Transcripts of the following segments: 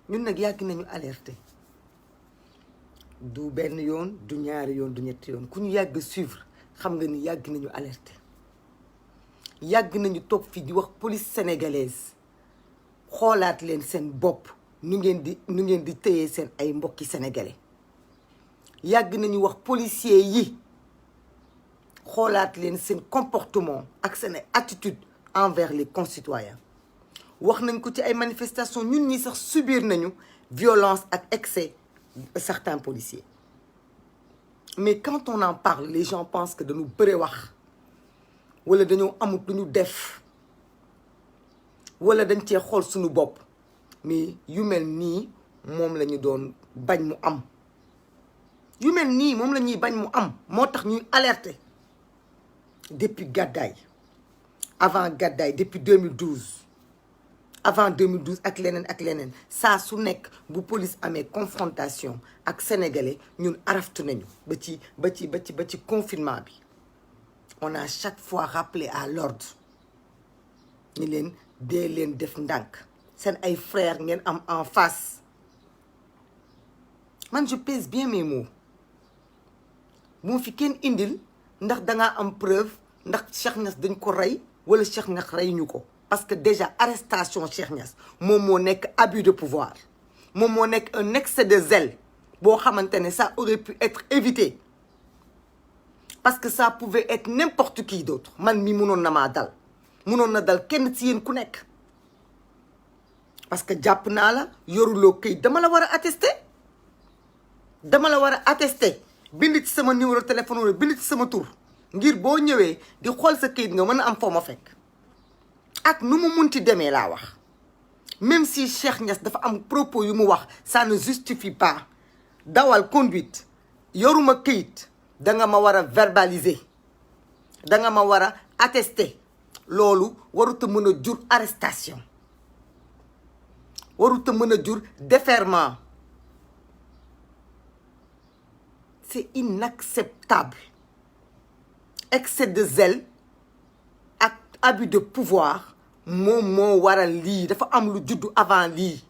ñun nag yàgg nañu alerter du benn yoon du ñaari yoon du ñetti yoon ku ñu yàgg suivre xam nga ni yàgg nañu alerter yàgg nañu toog fii di wax police sénégalaise xoolaat leen seen bopp nu ngeen di téye seen ay mbokki sénégalais yàgg nañu wax policiers yi xoolaat leen seen comportement ak seen ay attitude envers les concitoyens wax nañ ko ci ay manifestations ñun ñi sax subir nañu violence ak excès de certains policiers mais quand on en parle les gens pensent que dañu bëre wax wala dañoo amut lu ñu def wala dañ cee xool suñu bopp mais yu mel nii moom la ñu doon bañ mu am yu mel nii moom la ñuy bañ mu am moo tax ñuy alerter depuis gàddaay avant gàddaay depuis 2012 avant 2012 ak leneen saa su nekk bu police amee confrontation ak sénégalais ñun araftu nañu ba ci confinement bi on a chaque fois rappelé à l'ordre ni leen dee leen def ndànk seen ay frères ngeen am en face man je pèse bien mes mots moo fi kenn indil ndax dangaa am preuve ndax Cheikh Niass dañ ko rey wala Cheikh Niass rey ñu ko parce que déjà arrestation Cheikh Niass moom moo nekk abus de pouvoir moom moo nekk un excès de zèle boo xamante ne ça aurait pu être évité parce que ça pouvait être n'importe qui d'autre man mi mënoon na maa dal mënoon na dal kenn ci yéen ku nekk parce que jàpp naa la yoruloo këyit dama la war a attester bind ci sama numéro téléphone wala bind ci sama tur ngir boo ñëwee di xool sa këyit nga mën a am foo ma fekk ak nu mu munti demee laa wax même si Cheikh Niass dafa am propos yu mu wax ça ne justifie pas dawal conduite yoruma këyit da nga ma war a verbaliser da nga ma war a attester loolu waruta mën a jur arrestation waruta mën a jur déferment c'est inacceptable excès de zèle ak abus de pouvoir moom moo waral lii dafa am lu juddu avant lii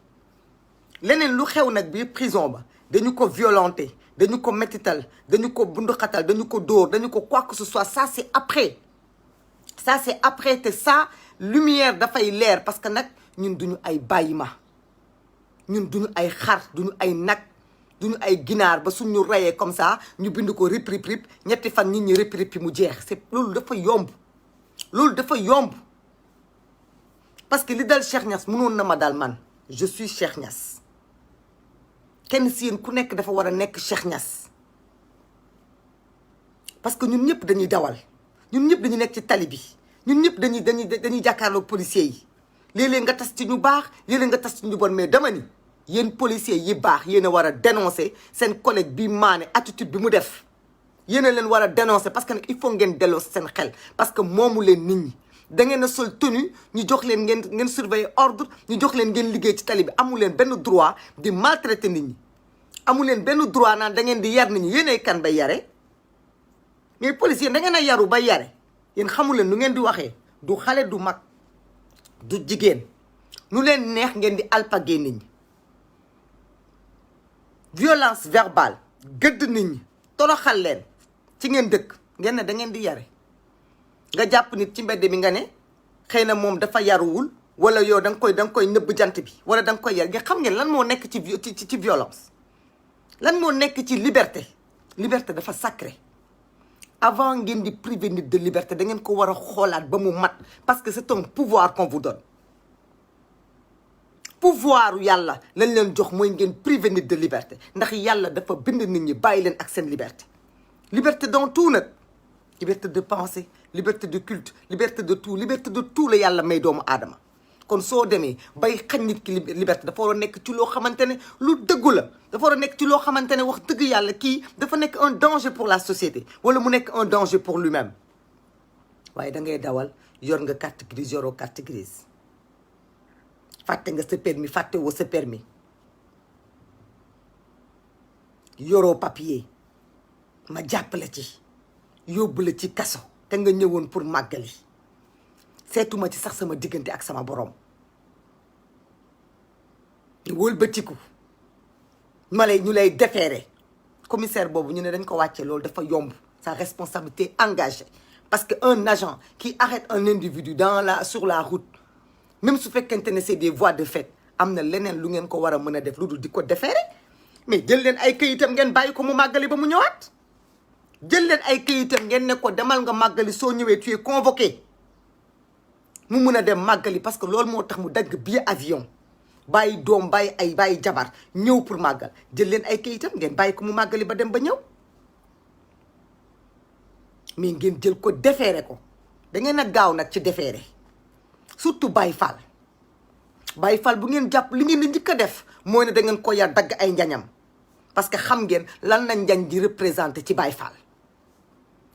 leneen lu xew nag bi prison ba dañu ko violenté dañu ko mettital dañu ko bunduxatal dañu ko dóor dañu ko quoi que ce soit ça c'est après te ça lumière dafay leer parce que nag ñun duñu ay bàyyima ñun duñu ay xar duñu ay nag duñu ay ginaar ba suñu rayee comme ça ñu bind ko rip ñetti fan nit ñi rip mu jeex c'est loolu dafa yomb parce que li dal Cheikh Niass mënoon na ma dal man je suis Cheikh Niass kenn si yéen ku nekk dafa war a nekk Cheikh Niass parce que ñun ñëpp dañuy dawal ñun ñëpp dañuy nekk ci tali bi ñun ñëpp dañuy jàkkaarloog policiers yi léeg-léeg nga tas ci ñu baax léeg-léeg nga tas ci ñu bon mais dama ni yéen policiers yi baax yéen a war a dénoncer seen collègue bi maane attitude bi mu def yéen a leen war a dénoncer parce que nag il faut ngeen delloo seen xel parce que moomu leen nit ñi da ngeen a sol tenue ñu jox leen ngeen surveiller ordre ñu jox leen ngeen liggéey ci tali bi amu leen benn droit di maltraiter nit ñi amu leen benn droit naan da ngeen di yar nit ñi yéenay kan bay yare mais policiers da ngeen a yaru bay yare yéen xamu leen nu ngeen di waxee du xale du mag du jigéen nu leen neex ngeen di alpaguer nit ñi violence verbale gëdd nit ñi toroxal leen ci ngeen dëkk ngeen ne da ngeen di yare nga jàpp nit ci mbedd mi nga ne xëy na moom dafa yaruwul wala yow da nga koy nëbb jant bi wala da nga koy yar nga xam ngeen lan moo nekk ci violence lan moo nekk ci liberté dafa sacré avant ngeen di priver nit de liberté da ngeen ko war a xoolaat ba mu mat parce que c'est un pouvoir qu'on vous donne pouvoiru yàlla lañ leen jox mooy ngeen priver nit de liberté ndax yàlla dafa bind nit ñi bàyyi leen ak seen liberté dans tout nag liberté de pensée liberté de culte liberté de tout la yàlla may doomu aadama kon soo demee bay xañ nit ki liberté dafa war a nekk ci loo xamante ne lu dëggu la dafa war a nekk ci loo xamante ne wax dëgg yàlla kii dafa nekk un danger pour la société wala mu nekk un danger pour lui-même waaye da ngay dawal yor nga carte grise yoroo carte grise fàtte nga sa permis fàtte woo sa permis yoroo papier ma jàppale ci yóbbu la ci kaso te nga ñëwoon pour màggali seetuma ci sax sama diggante ak sama borom wëlbatiku ñu lay déférer commissaire boobu ñu ne dañ ko wàcce loolu dafa yomb sa responsabilité engagée parce que un agent qui arrête un individu sur la route même su fekkente ne c'est des voies de fait am na leneen lu ngeen ko war a mën a def lu dul di ko déférer mais jël leen ay këyitam ngeen bàyyi ko mu màggali ba mu ñëwaat jël leen ay këyitam ngeen ne ko demal nga màggali soo ñëwee tu es convoqué mu mun a dem màggali parce que loolu moo tax mu dagg billet avion bàyyi doom bàyyi jabar ñëw pour màggal jël leen ay këyitam ngeen bàyyi ko mu màggali ba dem ba ñëw mais ngeen jël ko déférer ko da ngeen a gaaw nag ci déférer surtout Baye Fall bu ngeen jàpp li ngeen di njëkk a def mooy ne da ngeen ko yar dagg ay njañam parce que xam ngeen lan la njañ di représenté ci Baye Fall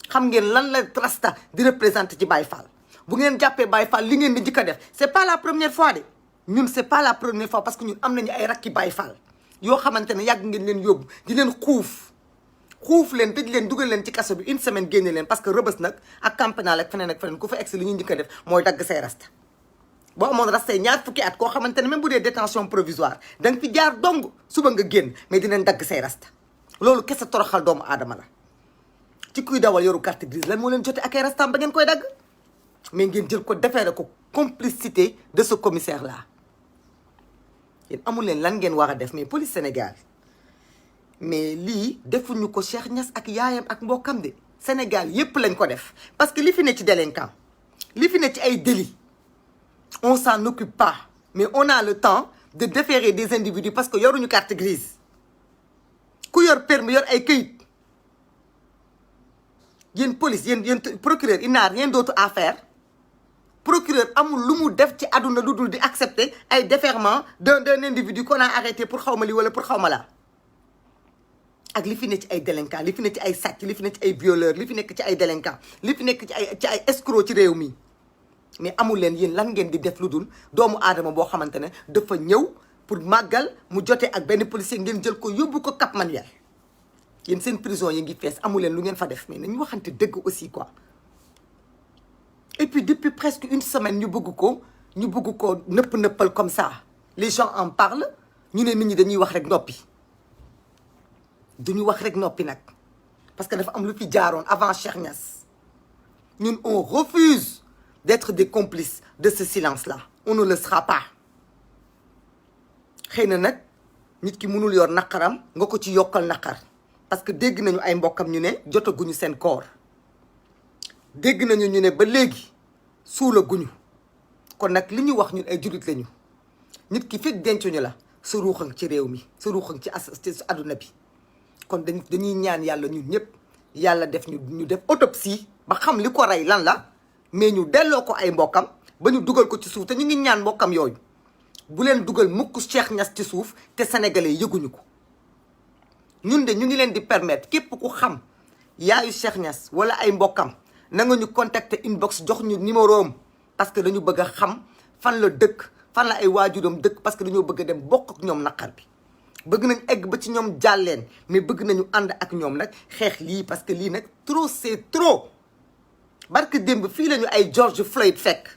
xam ngeen lan la trasta di représenté ci Baye Fall bu ngeen jàppee Baye Fall li ngeen di njëkk a def c'est pas la première fois de ñun c'est pas la première fois parce que ñun am nañu ay rakki Baye Fall yoo xamante ne yàgg ngeen leen yóbbu di leen xuuf leen tëj leen dugal leen ci kaso bi une semaine génne leen parce que rëbës nag ak camp pénal ak feneen ku fa egsi li ñuy njëkk a def mooy dagg say rasta boo amoon rastay ñaar fukki at koo xamante ne même bu dee détention provisoire da nga fi jaar dong suba nga génn mais dinañ dagg say rasta loolu kese toroxal doomu aadama la ci kuy dawal yoru carte grise lan moo leen jote ak ay rastam ba ngeen koy dagg mais ngeen jël ko déférer ko complicité de ce commissaire là yéen amul leen lan ngeen war a def mais police Sénégal mais lii defuñu ko Cheikh Niass ak yaayam ak mbokkam de Sénégal yépp lañ ko def parce que li fi ne ci délinquant li fi ne ci ay délit on s'en occupe pas mais on a le temps de déférer des individus parce que yoruñu carte grise ku yor permis yor ay këyit yéen police yéen procureur il n'a rien d'autre à faire procureur amul lu mu def ci àdduna lu dul di accepter ay déferment d'un individu qu'on a arrêté pour xawma li wala pour xawma la ak li fi nekk ci ay délinquants li fi nekk ci ay sàcc li fi nekk ci ay violeurs li fi nekk ci ay délinquants li fi nekk ci ay escrocs ci réew mi mais amul leen yéen lan ngeen di def lu dul doomu aadama boo xamante ne dafa ñëw pour màggal mu jotee ak benn policier ngeen jël ko yóbbu ko Cap Manuel yéen seen prison yi ngi fees amul leen lu ngeen fa def mais nañu waxante dëgg aussi quoi et puis depuis presque une semaine ñu bëgg ko nëppal comme ça les gens en parlent ñu ne nit ñi dañuy wax rek noppi duñu wax rek noppi nag parce que dafa am lu fi jaaroon avant Cheikh Niass ñun on refuse d'être des complices de ce silence-là on ne le sera pas xëy na nag nit ki mënul yor naqaram nga ko ci yokkal naqar parce que dégg nañu ay mbokkam ñu ne jotaguñu seen koor dégg nañu ñu ne ba léegi suulaguñu kon nag li ñu wax ñun ay jullit lañu nit ki fekk dencuñu la sa ruuxam ci réew mi sa ruuxam ci àdduna bi kon dañuy ñaan yàlla ñun ñëpp yàlla def ñu def autopsie ba xam li ko rey lan la mais ñu delloo ko ay mbokkam ba ñu dugal ko ci suuf te ñu ngi ñaan mbokkam yooyu bu leen dugal mukk Cheikh Niass ci suuf te sénégalais yëguñu ko ñun de ñu ngi leen di permettre képp ku xam yaayu Cheikh Niass wala ay mbokkam na nga ñu contacter inbox jox ñu numéro am parce que dañu bëgg a xam fan la dëkk fan la ay waajuram dëkk parce que dañoo bëgg a dem bokk ak ñoom naqar bi bëgg nañ egg ba ci ñoom jàlleen mais bëgg nañu ànd ak ñoom nag xeex lii parce que lii nag trop c'est trop barke démb fii lañu ay George Floyd fekk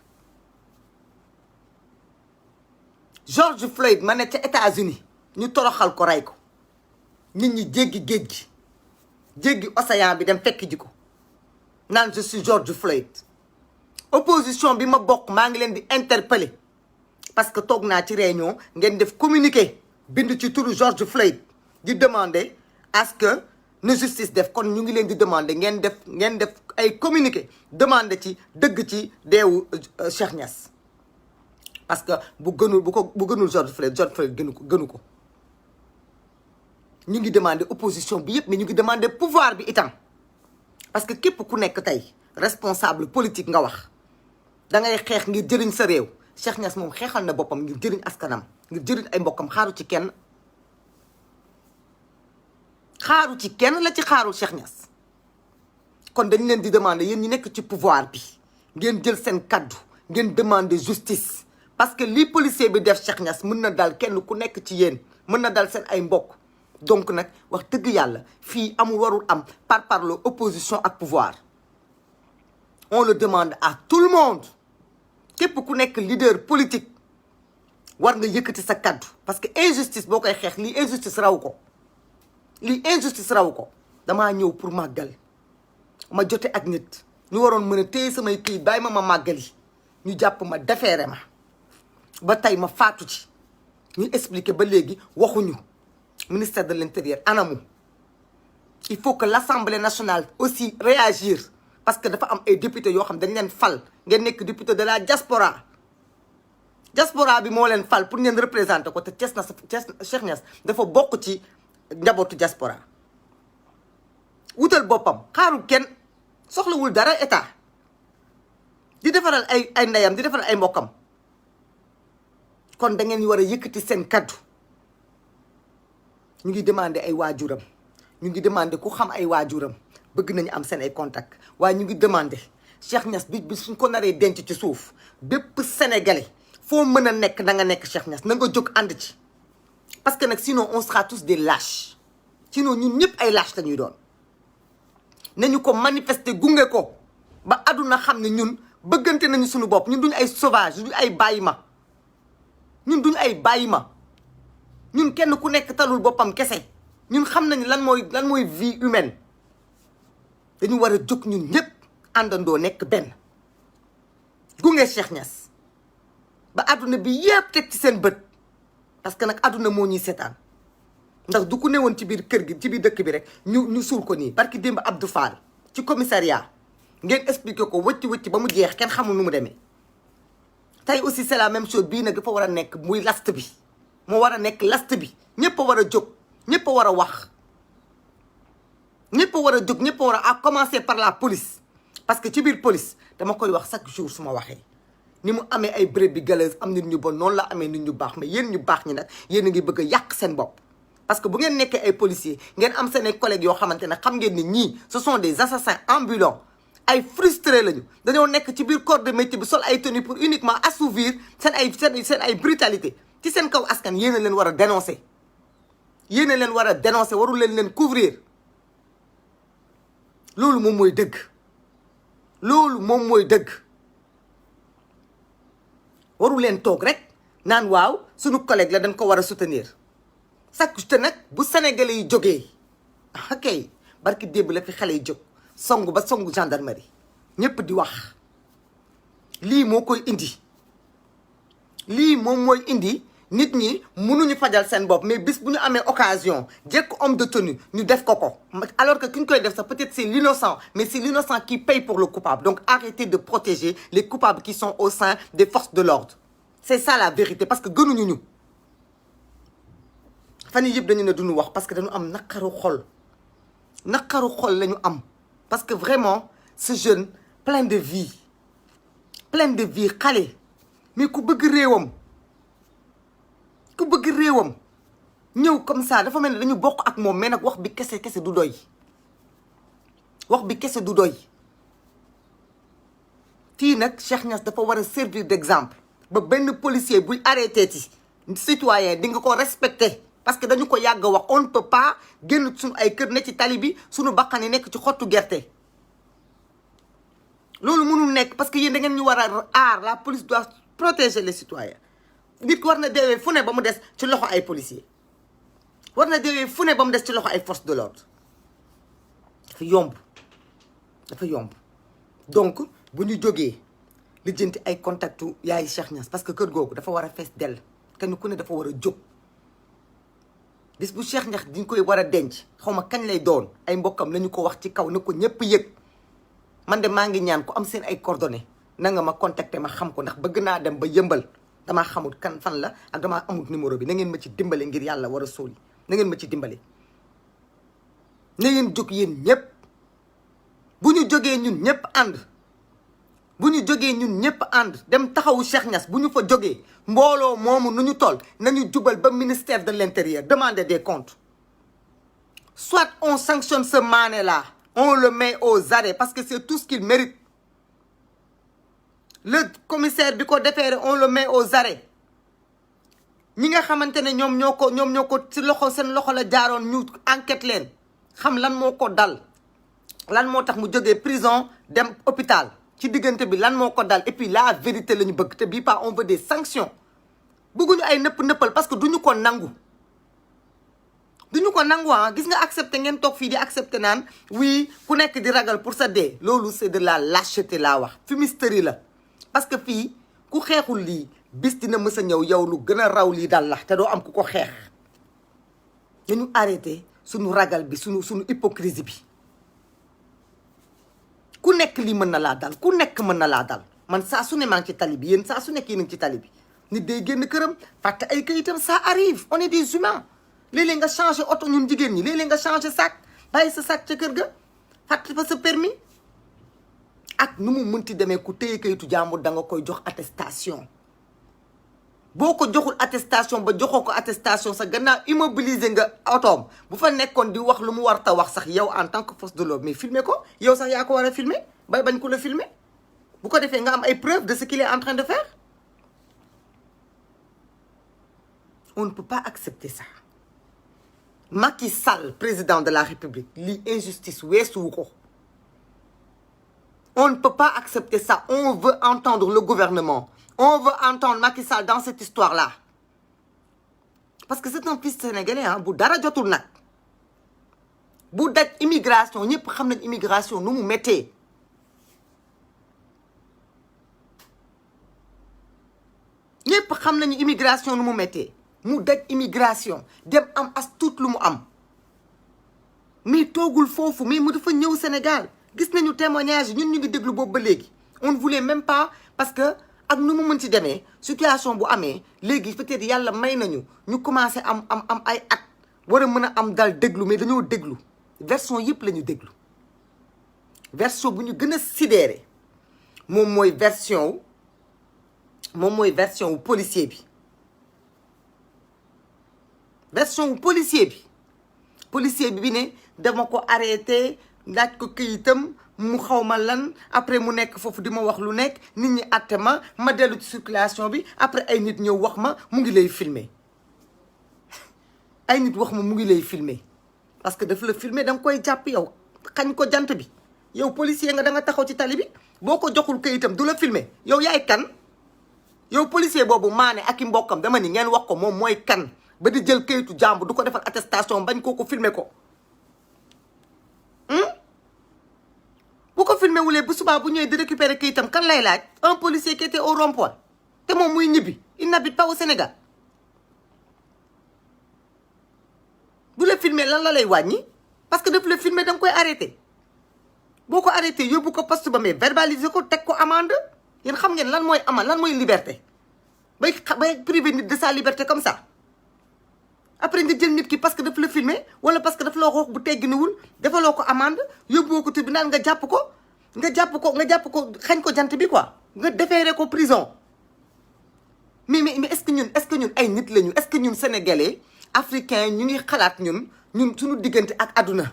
George Floyd ma ne ca États-Unis ñu toroxal ko rey ko nit ñi jéggi géej gi jéggi océan bi dem fekk ji ko naan je suis George Floyd opposition bi ma bokk maa ngi leen di interpeller parce que toog naa ci réunion ngeen def communiqué bind ci turu George Floyd di demander à ce que na justice def kon ñu ngi leen di demander ngeen def ay communiqué demander ci dëgg ci deewu Cheikh Niass parce que bu gënul George Floyd gënu ko ñu ngi demander opposition bi yëpp mais ñu ngi demander pouvoir bi itam parce que képp ku nekk tey responsable politique nga wax da ngay xeex ngir jëriñ sa réew Cheikh Niass moom xeexal na boppam ngir jëriñ askanam ngir jëriñ ay mbokkam xaaru ci kenn la ci xaarul Cheikh Niass kon dañ leen di demander yéen ñi nekk ci pouvoir bi ngeen jël seen kaddu ngeen demander justice parce que lii policier bi def Cheikh Niass mën na dal kenn ku nekk ci yéen mën na dal seen ay mbokk donc nag wax dëgg yàlla fii amul warul am par parlo opposition ak pouvoir on le demande à tout le monde képp ku nekk leader politique war nga yëkkati sa kaddu parce que injustice boo koy xeex lii injustice raw ko lii injustice raw ko. damaa ñëw pour màggal ma jote ak nit ñu waroon mën a téye samay këyit bàyyi ma màggali ñu jàpp ma defeere ma ba tey ma faatu ci ñu expliquer ba léegi waxuñu ministère de l'intérieur anamu. il faut que l'Assemblée nationale aussi réagir parce que dafa am ay députés yoo xam dañ leen fal ngeen nekk député de la diaspora bi moo leen fal pour ngeen représenter ko te Cheikh Niass dafa bokk ci njabootu diaspora wutal boppam xaarul kenn soxlawul dara état di defaral ay ndeyam di defaral ay mbokkam kon da ngeen war a yëkkati seen kaddu. ñu ngi demandé ay waajuram ñu ngi demandé ku xam ay waajuram bëgg nañu am seen ay contact waaye ñu ngi demandé Cheikh Niass bi suñ ko naree denc ci suuf bépp sénégalais foo mën a nekk na nga nekk Cheikh Niass na nga jóg ànd ci parce que nag sinon on sera tous des lâches sinon ñun ñëpp ay lâches lañuy doon. nañu ko manifester gunge ko ba àdduna xam ne ñun bëggante nañu suñu bopp ñun duñu ay sauvage duñu ay bàyyi ma ñun duñu ay bàyyi ma ñun kenn ku nekk talul boppam kese ñun xam nañu lan mooy vie humaine dañu war a jóg ñun ñëpp àndandoo nekk benn gunge Cheikh Niass ba àdduna bi yëpp teg ci seen bët parce que nag àdduna moo ñuy seetaan ndax du ku newoon ci biir kër gi ci biir dëkk bi rek ñu suul ko nii barki démb Abdou Fall ci commissariat ngeen expliqué ko wëcc ba mu jeex kenn xamul nu mu demee. tey aussi c'est la même chose bii nag dafa war a nekk muy last bi moo war a nekk last bi ñëpp a war a jóg ñëpp a war a wax ñëpp a war a jóg ñëpp a war a commencer par la police. parce que ci biir police dama koy wax chaque jour su ma waxee ni mu amee ay brebis galeuses am nit ñu bon noonu la amee nit ñu baax mais yéen ñu baax ñi nag yéen a ngi bëgg a yàq seen bopp. parce que bu ngeen nekkee ay policiers ngeen am seen ay collègues yoo xamante ne xam ngeen ni ñii ce sont des assassins ambulants ay frustrés lañu dañoo nekk ci biir corps de métier bi sol ay tenues pour uniquement assouvir seen ay brutalité ci seen kaw askan yéen a leen war a dénoncer. yéen a leen war a dénoncer warul leen couvrir loolu moom mooy dëgg loolu moom mooy dëgg warul leen toog rek naan waaw sunu collègue la dañ ko war a soutenir. chaque te nag bu sénégalais yi jógee ok barki démb la fi xale yi jóg songu ba songu gendarmerie ñëpp di wax lii moo koy indi lii moom mooy indi nit ñi mënuñu fajal seen bopp mais bis bu ñu amee occasion jekk homme de tenue ñu def ko alors que ki ñu koy def sax peut-être c'est l'innocent mais c'est l'innocent qui paye pour le coupable donc arrêtez de protéger les coupables qui sont au sein des forces de l'ordre c'est ça la vérité parce que gënuñu ñu fan yii yëpp dañu ne duñu wax parce que dañu am naqaru xol la ñu am parce que vraiment ce jeune plein de vie xale mais ku bëgg réewam ñëw comme ça dafa mel ni dañu bokk ak moom mais nag wax bi kese du doy fii nag Cheikh Niass dafa war a servir d'exemple ba benn policier buy arrêté ci citoyen di nga ko respecter parce que dañu ko yàgg wax on ne peut pas génn suñu ay kër ne ci tali bi suñu bakkan yi nekk ci xottu gerte loolu mënul nekk parce que yéen da ngeen ñu war a aar la police doit protéger les citoyens nit war na deewee fu ne ba mu des ci loxo ay policiers war na deewee fu ne ba mu des ci loxo ay forces de l'ordre dafa yomb donc bu ñu jógee lijjanti ay contactu yaay Cheikh Niass parce que kër googu dafa war a fees dell kenn ku ne dafa war a jóg bis bu Cheikh Niass diñ koy war a denc xaw ma kañ lay doon ay mbokkam lañu ko wax ci kaw na ko ñëpp yëg man de maa ngi ñaan ko am seen ay coordonnées na nga ma contacter ma xam ko ndax bëgg naa dem ba yëmbal damaa xamul kan fan la ak damaa amul numéro bi na ngeen ma ci dimbale ngir yàlla war a sóoli na ngeen ma ci dimbale na ngeen jóg yéen ñëpp bu ñu jógee ñun ñëpp ànd dem taxawu Cheikh Niass bu ñu fa jógee mbooloo moomu nu ñu toll nañu jubal ba ministère de l'intérieur demander des comptes soit on sanctionne ce mané-là on le met aux arrêts parce que c'est tout ce qu'il mérite le commissaire bi ko déféré on le met aux arrêts ñi nga xamante ne ñoom ñoo ko ci loxo seen loxo la jaaroon ñu enquête leen xam lan moo ko dal lan moo tax mu jógee prison dem hôpital ci diggante bi lan moo ko dal et puis la vérité la ñu bëgg te bii pas on veut des sanctions bëgguñu ay nëppal parce que duñu ko nangu gis nga accepté ngeen toog fii di accepté naan oui ku nekk di ragal pour sa dee loolu c'est de la lâcheté laa wax fumisterie la parce que fii ku xeexul lii bis dina mës a ñëw yow lu gën a raw lii dal la te doo am ku ko xeex nañu arrêté suñu ragal bi suñu hypocrisie bi ku nekk lii mën na laa dal ku nekk mën na laa dal man saa su ne maa ngi ci tali bi yéen saa su nekk yéen a ngi ci tali bi nit day génn këram fàtte ay kayitam ça arrive on est des humains léeg-léeg nga changé oto ñun jigéen ñi léeg-léeg nga changé sac bàyyi sa sac ca kër ga fàtte fa sa permis ak nu mu mënti demee ku téye kayitu jàmbur da nga koy jox attestation boo ko joxul attestation ba joxoo ko attestation sa gannaaw immobiliser nga otoom bu fa nekkoon di wax lu mu war ta wax sax yow en tant que force de l'ordre mais filmer ko yow sax yaa ko war a filmer bay bañ ko la filmer bu ko defee nga am ay preuves de ce qu'il est en train de faire. On ne peut pas accepter ça. Macky Sall, président de la République, li injustice weesuwu ko. On ne peut pas accepter ça. On veut entendre le gouvernement. On veut entendre Macky Sall dans cette histoire-là. Parce que c'est un fils sénégalais, hein, bu dara jotul nag. Bu daj immigration ñëpp xam nañ immigration nu mu méttee. ñëpp xam nañu immigration nu mu méttee. mu daj immigration dem am as tuut lu mu am mais toogul foofu mais mu dafa ñëw Sénégal gis nañu témoignage ñun ñu ngi déglu boobu ba léegi on ne voulait même pas parce que ak nu mu mën ci demee situation bu amee léegi peut-être yàlla may nañu ñu commencé am ay at war a mën a am dal déglu mais dañoo déglu version yëpp la ñu déglu version bu ñu gën a sidéré moom mooy version wu policier bi version wu policier bi ne dama ko arrêté laaj ko këyitam mu xaw ma lan après mu nekk foofu di ma wax lu nekk nit ñi atte ma dellu ci circulation bi après ay nit ñëw wax ma mu ngi lay filmer ay nit wax ma mu ngi lay filmer parce que daf la filmer da nga koy jàpp yow xañ ko jant bi yow policier nga da nga taxaw ci tali bi boo ko joxul këyitam du la filmer yow yaay kan yow policier boobu maane ak i mbokkam dama ni ngeen wax ko moom mooy kan ba di jël kayitu jàmbur du ko defal attestation bañ koo ko filmer ko bu ko filmer wulee bu subaa bu ñëwee di récupérer kayitam kan lay laaj un policier qui était au rond-point te moom muy ñibbi il n'habite pas au Sénégal bu la filmer lan la lay wàññi parce que daf la filmer da nga koy arrêté boo ko arrêté yóbbu ko poste ba mais verbaliser ko teg ko amende yéen xam ngeen lan mooy amende lan mooy liberté bay privé nit de sa liberté comme ça après nga jël nit ki parce que daf la filmer wala parce que daf la wax bu tegginuwul defaloo ko amende yóbboo ko tribunal nga jàpp ko xañ ko jant bi quoi nga déféré ko prison mais est-ce que ñun ay nit lañu est-ce que ñun sénégalais africains ñu ngi xalaat ñun suñu diggante ak àdduna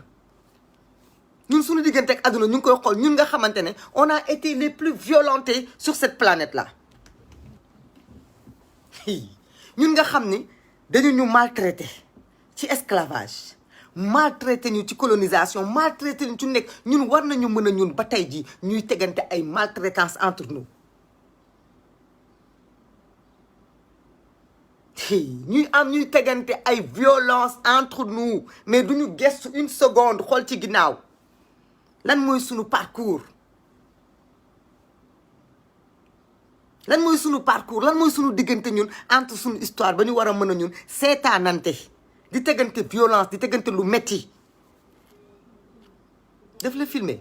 ñu ngi koy xool ñun nga xamante ne on a été les plus violentés sur cette planète là ñun nga xam ni dañu ñu maltraité ci esclavage maltraité ñu ci colonisation maltraité ñu ci nekk ñun war nañu mën a ñun ba tey ji ñuy tegante ay maltraitance entre nous ñuy tegante ay violence entre nous mais duñu gestu une seconde xool ci ginnaaw lan mooy sunu parcours lan mooy sunu diggante ñun entre sunu histoire ba ñu war a mën a ñun seetaanante di tegante violence di tegante lu metti daf la filmer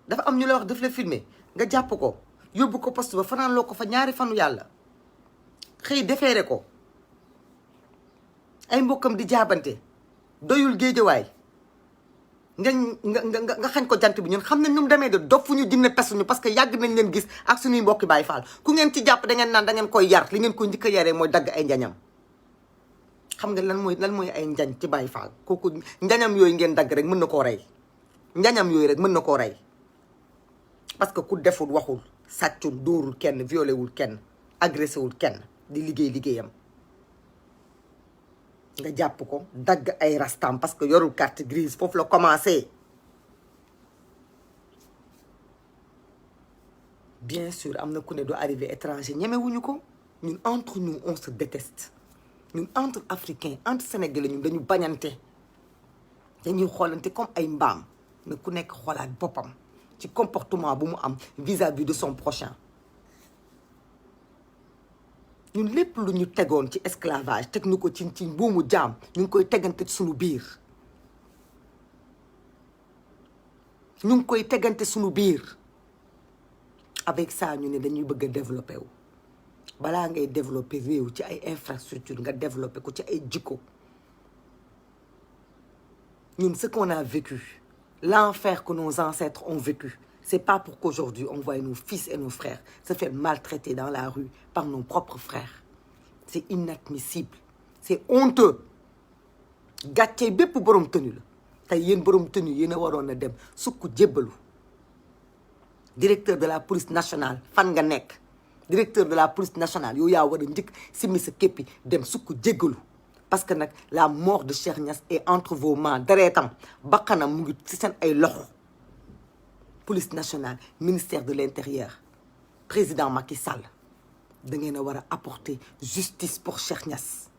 dafa am ñu la wax daf la filmer nga jàpp ko yóbbu ko poste ba fanaan loo ko fa ñaari fanu yàlla xëy defeere ko ay mbokkam di jaabante doyul géejawaay nga xañ ko jant bi ñun xam nañ nu mu demee de dofu ñu jinne pesuñu parce que yàgg nañ leen gis ak suñuy mbokki Baay Faal ku ngeen ci jàpp da ngeen naan da ngeen koy yar li ngeen koy njëkk a yaree mooy dagg ay njañam xam nga lan mooy ay njañ ci Baay Faal kooku njañam yooyu ngeen dagg rek mën na koo rey njañam yooyu rek mën na koo rey parce que ku deful waxul sàccul dóorul kenn violé wul kenn agressé wul kenn di liggéeyam nga jàpp ko dagg ay rastam parce que yorul carte grise foofu la commencé bien sûr am na ku ne du arrivé étranger ñemewuñu ko ñun entre nous on se déteste ñun entre africains entre sénégalais ñun dañu bañante dañuy xoolante comme ay mbaam ne ku nekk xoolaat boppam ci comportement bu mu am vis-à-vis de son prochain ñun lépp lu ñu tegoon ci esclavage teg ñu ko ci buumu jaam ñu ngi koy tegante suñu biir ñu ngi koy tegante suñu biir avec ça ñu ne dañuy bëgg a développer wu balaa ngay développer réew ci ay infrastructure nga développer ko ci ay jikko ñun ce qu'on a vécu l'enfer que nos ancêtres ont vécu c'est pas pour qu'aujourd'hui on voit nos fils et nos frères se faire maltraiter dans la rue par nos propres frères c'est inadmissible c'est honteux gàcce bépp borom tenue la tey yéen borom tenue yéen a waroon a dem sukk jébbalu directeur de la police nationale fan nga nekk directeur de la police nationale yow yaa war a njëkk simi sa képpi dem sukk jéggalu parce que nag la mort de Cheikh Niass est entre vos mains dereetam bakkanam mu ngi ci seen ay loxo police nationale ministère de l'intérieur président Macky Sall da ngeen a war a apporter justice pour Cheikh Niass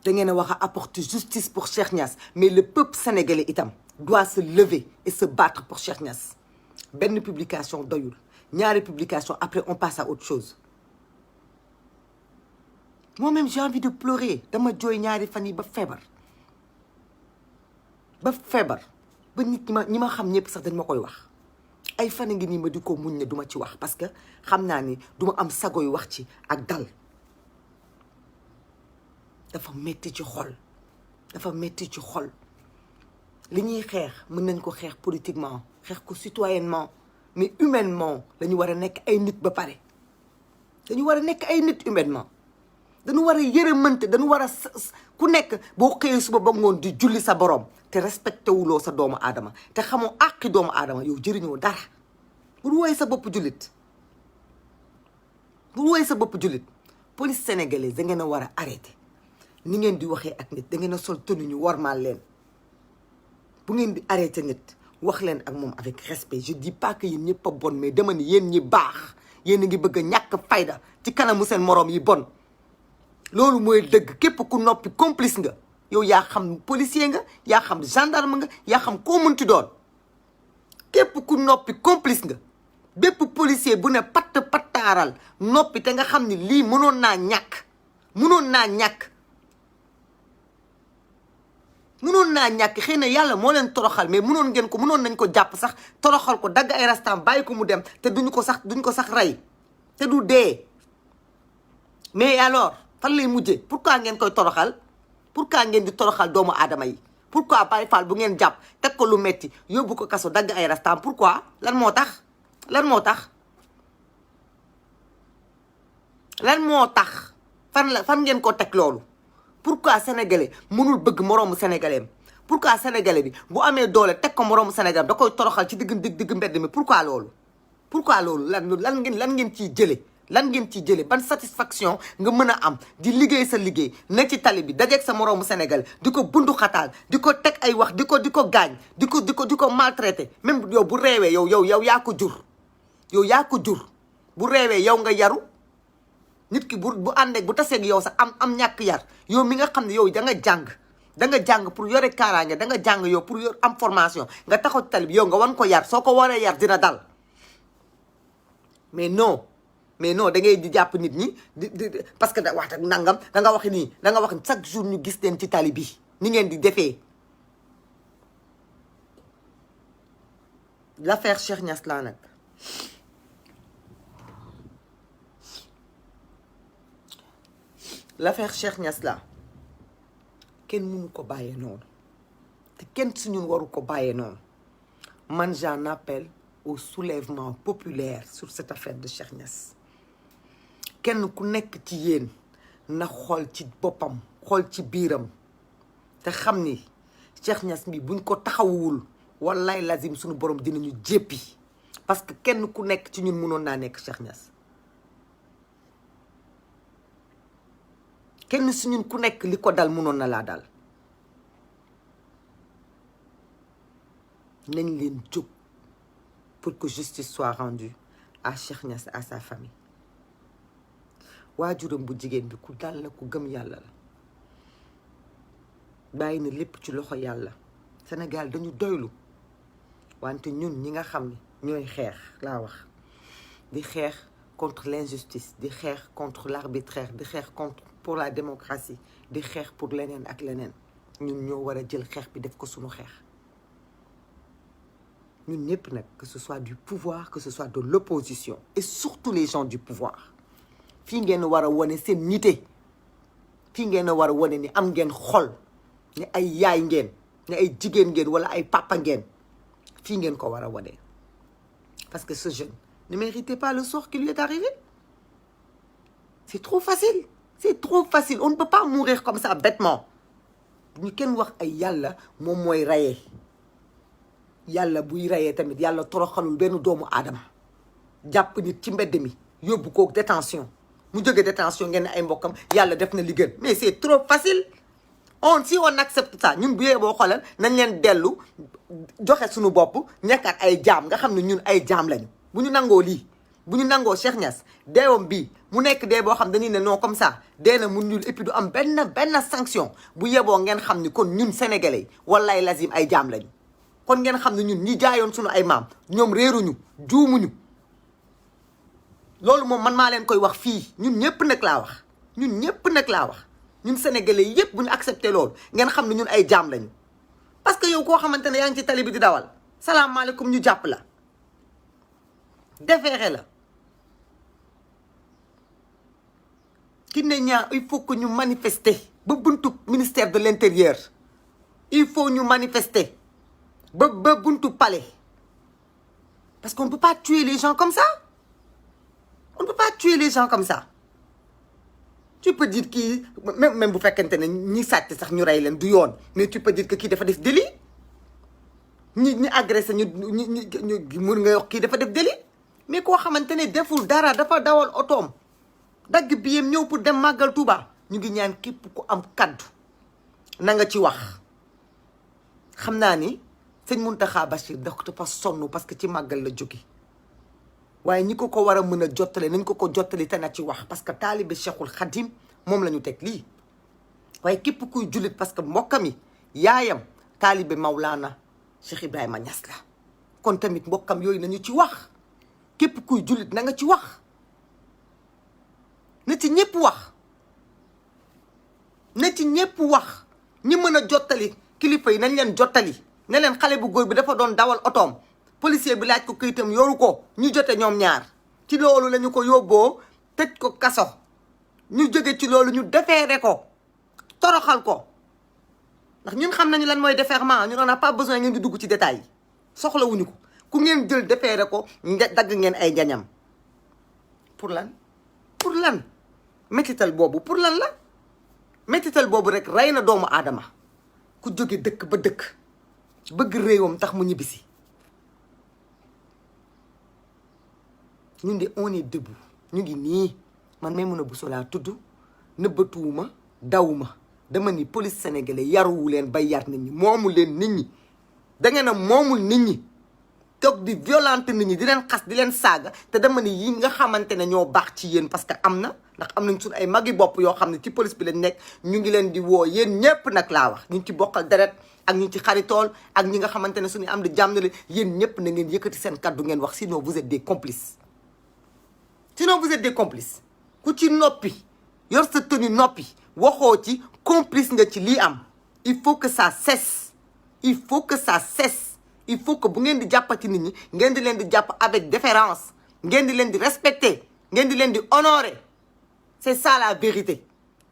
da ngeen a war a apporter justice pour Cheikh Niass mais le peuple sénégalais itam doit se lever et se battre pour Cheikh Niass benn publication doyul ñaari publication après on passe à autre chose moi-même j'ai envie de pleurer dama jooy ñaari fan yi ba feebar ba nit ñi ma xam ñëpp sax dañ ma koy wax ay fan ngi nii ma di ko muñ ne duma ci wax parce que xam naa ni duma am sagoy wax ci ak dal dafa metti ci xol li ñuy xeex mën nañ ko xeex politiquement xeex ko citoyennement mais humainement dañu war a nekk ay nit ba pare dañu war a nekk ay nit humainement dañu war a yërëmante dañu war a ku nekk boo xëyee suba ba ngoon di julli sa borom te respecté wuloo sa doomu aadama te xamoo àqi doomu aadama yow jëriñoo dara bul wooy sa bopp jullit police sénégalaise da ngeen a war a arrêté ni ngeen di waxee ak nit da ngeen a sol tenue ñu warmaal leen bu ngeen di arrêté nit wax leen ak moom avec respect je dis pas que yéen ñëpp a bon mais dama ni yéen ñi baax yéen a ngi bëgg a ñàkk fayda ci kanamu seen moroom yi bon loolu mooy dëgg képp ku noppi complice nga yow yaa xam policier nga yaa xam gendarme nga yaa xam koo mënti doon képp ku noppi complice nga bépp policier bu ne pattaaral noppi te nga xam ni lii mënoon naa ñàkk xëy na yàlla moo leen toroxal mais mënoon nañ ko jàpp sax toroxal ko dagg ay rastam bàyyi ko mu dem te duñ ko sax rey te du dee mais alors fan lay mujjee pourquoi ngeen koy toroxal pourquoi ngeen di toroxal doomu aadama yi pourquoi Baye Fall bu ngeen jàpp teg ko lu metti yóbbu ko kaso dagg ay rastam pourquoi lan moo tax fan ngeen ko teg loolu pourquoi sénégalais mënul bëgg moroomu sénégalais pourquoi sénégalais bi bu amee doole teg ko moroomu sénégalais da koy toroxal ci digg mbedd mi pourquoi loolu lan ngeen ciy jële ban satisfaction nga mën a am di liggéey sa liggéey ne ci tali bi dajeeg sa moroomu Sénégal di ko bundu xataal di ko teg ay wax di ko gaañ di ko maltraité même yow bu reewee yow yaa ko jur bu reewee yow nga yaru nit ki bu àndeeg bu taseeg yow sax am ñàkk yar yow mi nga xam ne yow da nga jàng pour yore kaaraange da nga jàng yow pour yor am formation nga taxaw ci tali bi yow nga wan ko yar soo ko waree yar dina dal mais non da ngay di jàpp nit ñi parce que da wax ak nangam da nga wax nii da nga wax chaque jour ñu gis leen ci tali bi ni ngeen di defee. L'affaire Cheikh Niass laa nag l'affaire Cheikh Niass laa kenn mënu ko bàyyee noonu te kenn su ñun waru ko bàyyee noonu man j'en appelle au soulèvement populaire sur cette affaire de Cheikh Niass. kenn ku nekk ci yéen na xool ci boppam xool ci biiram te xam ni Cheikh Niass mi buñ ko taxawul wallaay lazim suñu borom dinañu jéppi parce que kenn ku nekk ci ñun mënoon naa nekk Cheikh Niass kenn su ñun ku nekk li ko dal mënoon na laa dal nañ leen jóg pour que justice soit rendue à Cheikh Niass et à sa famille waajuram bu jigéen bi ku dal la ku gëm yàlla la bàyyi na lépp ci loxo yàlla Sénégal dañu doylu wante ñun ñi nga xam ne ñooy xeex laa wax di xeex contre l'injustice di xeex contre l'arbitraire di xeex contre pour la démocratie di xeex pour leneen ak leneen ñun ñoo war a jël xeex bi def ko suñu xeex ñun ñëpp nag que ce soit du pouvoir que ce soit de l'opposition et surtout les gens du pouvoir fii ngeen war a wane seen nité fii ngeen war a wane ni am ngeen xol ni ay yaay ngeen ni ay jigéen ngeen wala ay papa ngeen fii ngeen ko war a wane parce que ce jeune ne méritait pas le sort qui lui est arrivé c'est trop facile on ne peut pas mourir comme ça bêtement ñu kenn wax ay yàlla moom mooy rayee yàlla buy rayee tamit yàlla toroxalul benn doomu aadama jàpp nit ci mbedd mi yóbbu ko détention mu jóge détention ngeen ne ay mbokkam yàlla def na li gën mais c'est trop facile si on accepte ça ñun bu yee boo xoolal nañ leen dellu joxe suñu bopp nekkaat ay jaam nga xam ne ñun ay jaam lañu bu ñu nangoo lii bu ñu nangoo Cheikh Niass deewam bii mu nekk dee boo xam dañuy ne non comme ça dee na mun ñul et puis du am benn sanction bu yeboo ngeen xam ni kon ñun sénégalais wallaay lazim ay jaam lañu kon ngeen xam ne ñun ñi jaayoon suñu ay maam ñoom réeruñu juumuñu loolu moom man maa leen koy wax fii ñun ñëpp nag laa wax ñun sénégalais yëpp bu ñu accepté loolu ngeen xam ne ñun ay jaam lañu parce que yow koo xamante ne yaa ngi ci tali bi di dawal salaamaaleykum ñu jàpp la defeere la Kiné Niang il faut que ñu manifester ba buntu ministère de l'intérieur il faut ñu manifester ba buntu palais parce qu'on ne peut pas tuer les gens comme ça tu peux dire kii même bu fekkente ne ñi sàcc sax ñu rey leen du yoon mais tu peux dire que kii dafa def délit ñi agressé ñu mun nga wax kii dafa def délit mais koo xamante ne deful dara dafa dawal otoom dagg biyam ñëw pour dem màggal Touba ñu ngi ñaan képp ku am kaddu na nga ci wax xam naa ni sëñ Mountakha Bachir dafa sonn parce que ci màggal la jóge waaye ñi ko war a mën a jottale nañ ko jottali te na ci wax parce que taalibe Cheikhul Khadim moom la ñu teg lii waaye képp kuy jullit parce que mbokkam yi yaayam taalibe Maulana Cheikh Ibrahima Niass la kon tamit mbokkam yooyu nañu ci wax képp kuy jullit na nga ci wax na ci ñëpp wax ñi mën a jottali kilifa yi nañ leen jottali ne leen xale bu góor bi dafa doon dawal otoom policier bi laaj ko këyitam yoru ko ñu jote ñoom ñaar ci loolu la ñu ko yóbboo tëj ko kaso ñu jóge ci loolu ñu déféré ko toroxal ko ndax ñun xam nañu lan mooy déferment ñu on n'a pas besoin ngeen di dugg ci détails yi soxlawuñu ko ku ngeen jël déféré ko dagg ngeen ay njañam pour lan métital boobu pour lan la métital boobu rek rey na doomu aadama ku jóge dëkk ba dëkk bëgg réewam tax mu ñibbisi ñun de on est debout ñu ngi nii man Maimouna Bousso laa tudd nëbbatuwuma dawuma dama ni police sénégalais yaruwu leen bay yar nit ñi moomul leen nit ñi da ngeen a moomul nit ñi toog di violente nit ñi di leen xas di leen saaga te dama ni yi nga xamante ne ñoo baax ci yéen parce que am na ndax am nañ suñu ay magi bopp yoo xam ne ci police bi lañ nekk ñu ngi leen di woo yéen ñëpp nag laa wax ñu ci bokkal deret ak ñu ci xaritool ak ñi nga xamante ne suñu am di jàmm na leen yéen ñëpp na ngeen yëkkati seen kaddu ngeen wax sinon vous êtes des complices ku ci noppi yor sa tenue noppi waxoo ci complice nga ci lii am il faut que ça cesse il faut que bu ngeen di jàppati nit ñi ngeen di leen di jàpp avec déférence ngeen di leen di respecter ngeen di leen di honorer c'est ça la vérité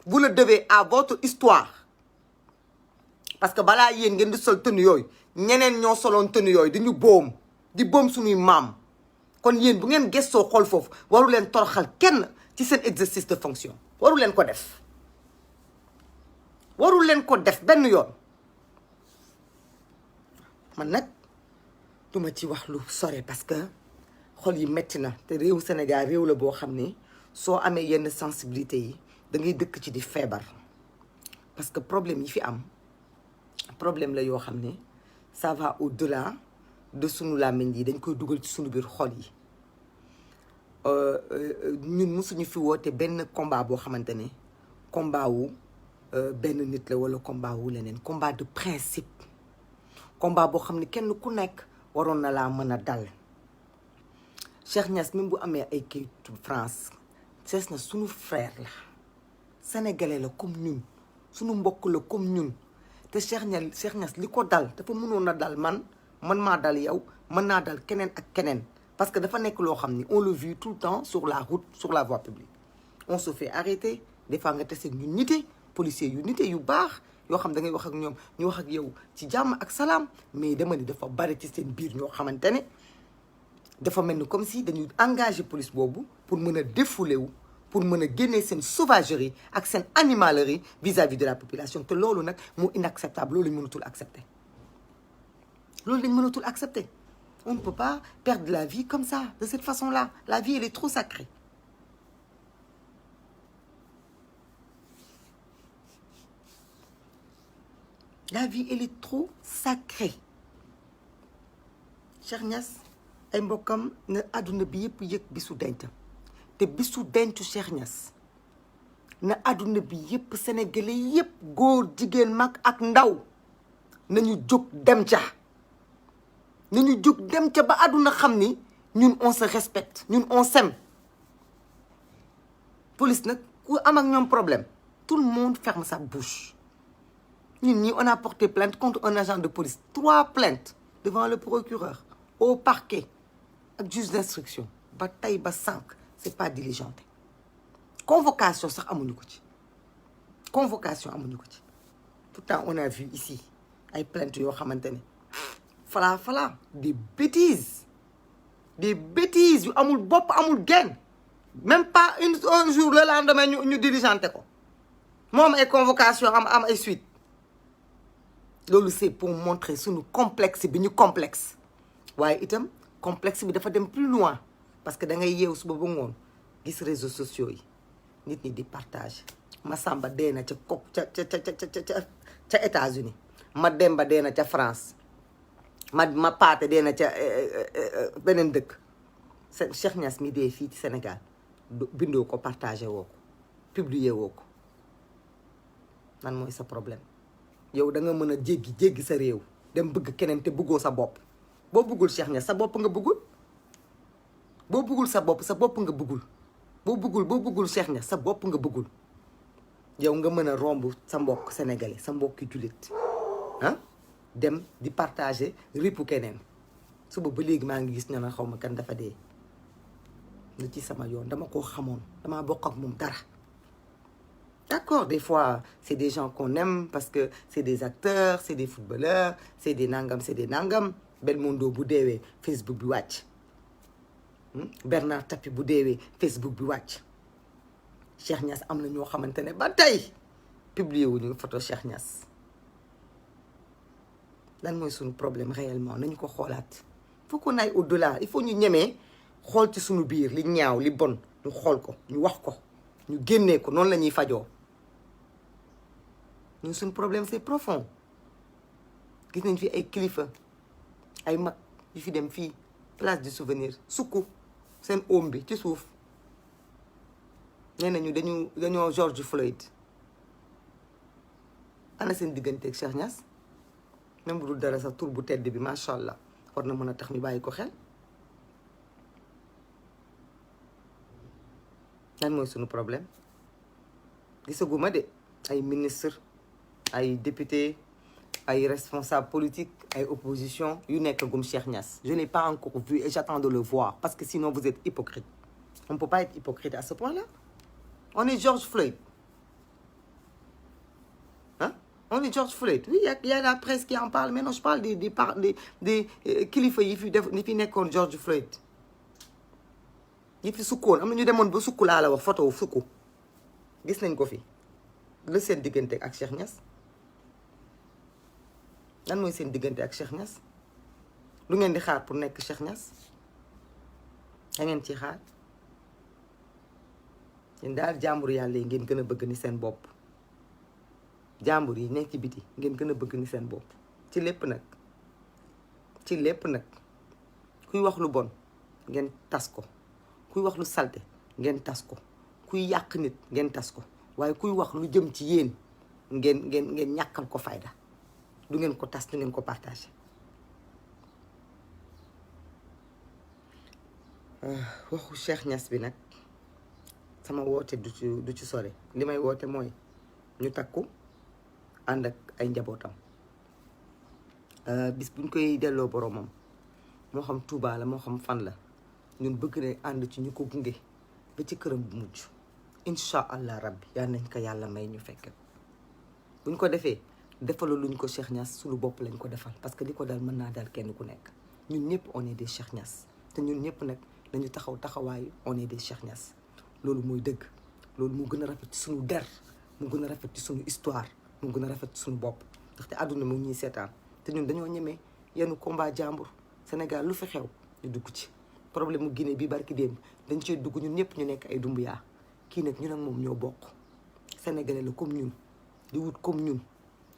vous le devez à votre histoire parce que balaa yéen ngeen di sol tenue yooyu ñeneen ñoo soloon tenue yooyu di boom suñuy maam kon yéen bu ngeen gëstoo xool foofu waru leen toroxal kenn ci seen exercice de fonction waru leen ko def benn yoon man nag duma ci wax lu sore parce que xol yi metti na te réewu Sénégal réew la boo xam ne soo amee yenn sensibilité yi da ngay dëkk ci di feebar parce que problème yi fi am problème la yoo xam ne ça va au-delà de sunu làmmiñ yi dañ koy dugal ci sunu biir xol yi ñun musuñu fi woote benn combat boo xamante ne combat wu benn nit la wala combat wu leneen combat de principe combat boo xam ne kenn ku nekk waroon na laa mën a dal Cheikh Niass même bu amee ay kayitu France Cheikh Niass suñu frère la sénégalais la comme ñun suñu mbokk la comme ñun te Cheikh Niass li ko dal dafa mënoon a dal man maa dal yow mën naa dal keneen ak keneen parce que dafa nekk loo xam ni on le vit tout le temps sur la route sur la voie publique on se fait arrêter des fois nga tase ñu nite policiers yu nite yu baax yoo xam da ngay wax ak ñoom ñu wax ak yow ci jàmm ak salaam mais dama ni dafa bari ci seen biir ñoo xamante ne dafa mel ni comme si dañuy engagé police boobu pour mën a défouler wu pour mën a génnee seen sauvagerie ak seen animalerie vis-à-vis de la population te loolu nag moo inacceptable loolu lañ mënatul accepter loolu lañ mënatul accepter on ne peut pas perdre la vie comme ça de cette façon-là la vie elle est trop sacrée la vie elle est trop sacrée Cheikh Niass ay mbokkam na àdduna bi yëpp yëg bisu denc te bisu dencu Cheikh Niass na àdduna bi yëpp sénégalais yëpp góor jigéen mag ak ndaw nañu jóg dem ca nañu jóg dem ca ba àdduna xam ni ñun on se respecte ñun on s'aime police nag ku am ak ñoom problème tout le monde ferme sa bouche ñun ñi on a porté plainte contre un agent de police 3 plaintes devant le procureur au parquet ak juge d'instruction ba tey ba sànq c'est pas diligenté convocation sax amuñu ko ci convocation amuñu ko ci pourtant on a vu ici ay plaintes yoo xamante ne fala des bêtises yu amul bopp amul genn même pas un jour le lendemain ñu diligenté ko moom ay convocation am ay suite loolu c'est pour montrer suñu complexe bi ñu complexe waaye itam complexe bi dafa dem plus loin parce que da ngay yeewu suba ba ngoon gis réseaux sociaux yi nit ñi di partage Masamba dee na ca États-Unis ma Demba dee na ca France ma Paate dee na ca beneen dëkk Cheikh Niass mi dee fii ci Sénégal bindoo ko partagé woo ko publier woo ko lan mooy sa problème yow da nga mën a jéggi sa réew dem bëgg keneen te bëggoo sa bopp boo bëggul Cheikh Niass sa bopp nga bëggul boo bëggul sa bopp nga bëggul boo bëggul Cheikh Niass sa bopp nga bëggul yow nga mën a romb sa mbokk sénégalais sa mbokki jullit ah dem di partager ripu keneen suba ba léegi maa ngi gis ñoo na xaw ma kan dafa dee lu ci sama yoon dama koo xamoon damaa bokk ak moom dara d'accord des fois c'est des gens qu'on aime parce que c'est des acteurs c'est des footballeurs c'est des nangam Belmondo bu deewee Facebook bi wàcc Bernard Tapie bu deewee Facebook bi wàcc Cheikh Niass am na ñoo xamante ne ba tey publier wuñu photo Cheikh Niass lan mooy suñu problème réellement nañu ko xoolaat il faut qu'on aille au-delà il faut ñu ñemee xool ci suñu biir li ñaaw li bon ñu xool ko ñu wax ko ñu génnee ko noonu la ñuy fajoo ñun suñu problème c'est profond gis nañ fi ay kilifa ay mag yu fi dem fii place du souvenir sukku seen oom bi ci suuf nee nañu dañoo George Floyd ana seen diggante ak Cheikh Niass même bu dul dara sax tur bu tedd bi macha allah war na mën a tax ñu bàyyi ko xel lan mooy suñu problème gisaguma de ay ministre ay député ay responsable politique ay opposition yu nekk gum Cheikh Niass je n'ai pas encore vu et j'attends de le voir parce que sinon vous êtes hypocrite on ne peut pas être hypocrite à ce point-là on est George Floyd on est George Floyd oui il y a la presse qui en parle mais non je parle des kilifa yi fi def ni fi nekkoon George Floyd yi fi sukkoon am na ñu demoon ba sukku laa la wax photo sukku gis nañ ko fi la seen diggante ak Cheikh Niass lan mooy seen diggante ak Cheikh Niass lu ngeen di xaar pour nekk Cheikh Niass da ngeen ci xaar yéen daal jàmbur yàlla yi ngeen gën a bëgg ni seen bopp jàmbur yi nekk ci biti ngeen gën a bëgg ni seen bopp ci lépp nag kuy wax lu bon ngeen tas ko kuy wax lu salte ngeen tas ko, kuy yàq nit ngeen tas ko, waaye kuy wax lu jëm ci yéen ngeen ñàkkal ko fayda, du ngeen ko tas, du ngeen ko partagé. waxu Cheikh Niass bi nag sama woote du ci sore. li may woote mooy ñu takku ànd ak ay njabootam, bis buñ koy delloo boromam, moo xam Touba la moo xam fan la, ñun bëgg na ànd ci ñu ko gunge ba ci këram bu mujj. incha allah rabbi yal nañ ko yàlla may ñu fekk buñ ko defee defalu luñ ko Cheikh Niass, suñu bopp lañ ko defal, parce que li ko dal mën naa dal kenn ku nekk. ñun ñëpp on est des Cheikh Niass, te ñun ñëpp nag dañu taxawaayu on est des Cheikh Niass. loolu mooy dëgg, loolu mu gën a rafet ci suñu der, mu gën a rafet ci suñu histoire, mu gën a rafet ci suñu bopp, ndaxte àdduna mu ñuy seetaan te ñun dañoo ñemee yenn combat jàmbur. Sénégal lu fi xew ñu dugg ci problème mu Guinée bi barki démb dañ cee dugg ñun ñëpp ñu nekk ay Dumbuya. kii nag ñun ak moom ñoo bokk, sénégalais la comme ñun, di wut comme ñun,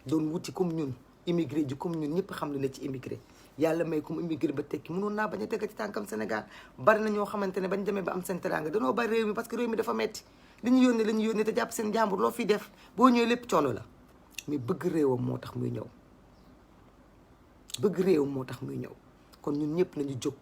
doon wuti comme ñun, immigré ji comme ñun. ñëpp xam ne ci immigré yàlla may comme immigré ba tekki mënoon naa bañ a teg ci tànkam Sénégal. bari na ñoo xamante ne bañ demee ba am seen teraanga danoo bari réew mi, parce que réew mi dafa metti. li ñu yónnee la ñu yónnee te jàpp seen jàmbur, loo fiy def boo ñëwee lépp coono la. mais bëgg réewam moo tax muy ñëw, bëgg réewam moo tax muy ñëw. kon ñun ñëpp nañu jóg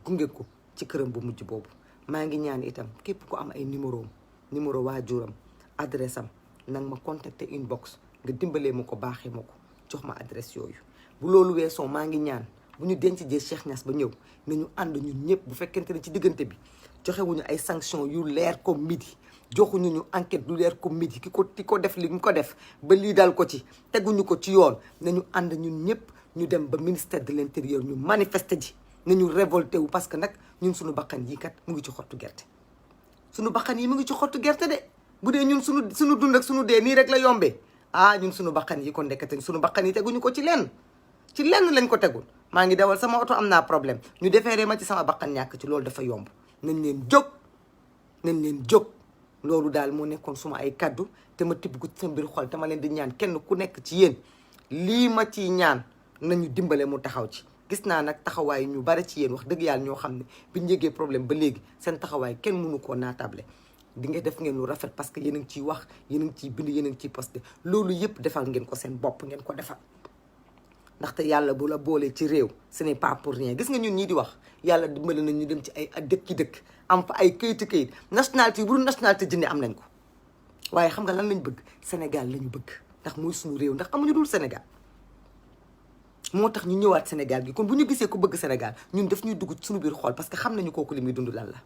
gunge ko ci këram bu mujj boobu. maa ngi ñaan itam képp ku am ay numéro waajuram, adresse am, nang ma contacter inbox nga dimbalee ma ko, baaxee ma ko, jox ma adresse yooyu. bu loolu weesoo maa ngi ñaan bu ñu denc jee Cheikh Niass ba ñëw nañu ànd ñun ñëpp, bu fekkente ne ci diggante bi joxewuñu ay sanction yu leer comme midi, joxuñu ñu enquête lu leer comme midi, ki ko def li mu ko def ba lii dal ko ci, teguñu ko ci yoon, nañu ànd ñun ñëpp ñu dem ba ministère de l'intérieur ñu manifester ji, nañu révolté wu, parce que nag ñun suñu bakkan yi kat mu ngi ci xottu gerte. suñu bakkan yi mu ngi ci xottu gerte de. bu dee ñun suñu dund ak suñu dee nii rek la yombee, ñun suñu bakkan yi kon nekkate suñu bakkan yi teguñu ko ci lenn lañ ko tegul. maa ngi dawal sama oto am naa problème, ñu defeeree ma ci sama bakkan ñàkk ci, loolu dafa yomb. nañ leen jóg loolu daal moo nekkoon suma ay kaddu, te ma tibb ko ci sa mbir xol, te ma leen di ñaan kenn ku nekk ci yéen lii ma ciy ñaan nañu dimbale mu taxaw ci. gis naa nag taxawaay ñu bari ci yéen wax dëgg yàlla ñoo xam ne biñ yëgee problème ba léegi seen taxawaay kenn mënu koo naatable. di nga def ngeen lu rafet, parce que yéen a ngi ciy wax, yéen a ngi ciy bind, yéen a ngi ciy posté. loolu yëpp defal ngeen ko seen bopp, ngeen ko defal. ndaxte yàlla bu la boolee ci réew ce n'est pas pour rien. gis nga ñun ñii di wax yàlla dimbale nañ ñu dem ci ay dëkk am fa ay këyit nationalité bu dul nationalité jinne am nañ ko. waaye xam nga lan lañ bëgg? Sénégal lañu bëgg, ndax mooy suñu réew, ndax amuñu dul Sénégal. moo tax ñu ñëwaat Sénégal gi. kon bu ñu gisee ku bëgg Sénégal ñun daf ñuy dugg suñu biir xol, parce que xam nañu kooku li muy dund lan la.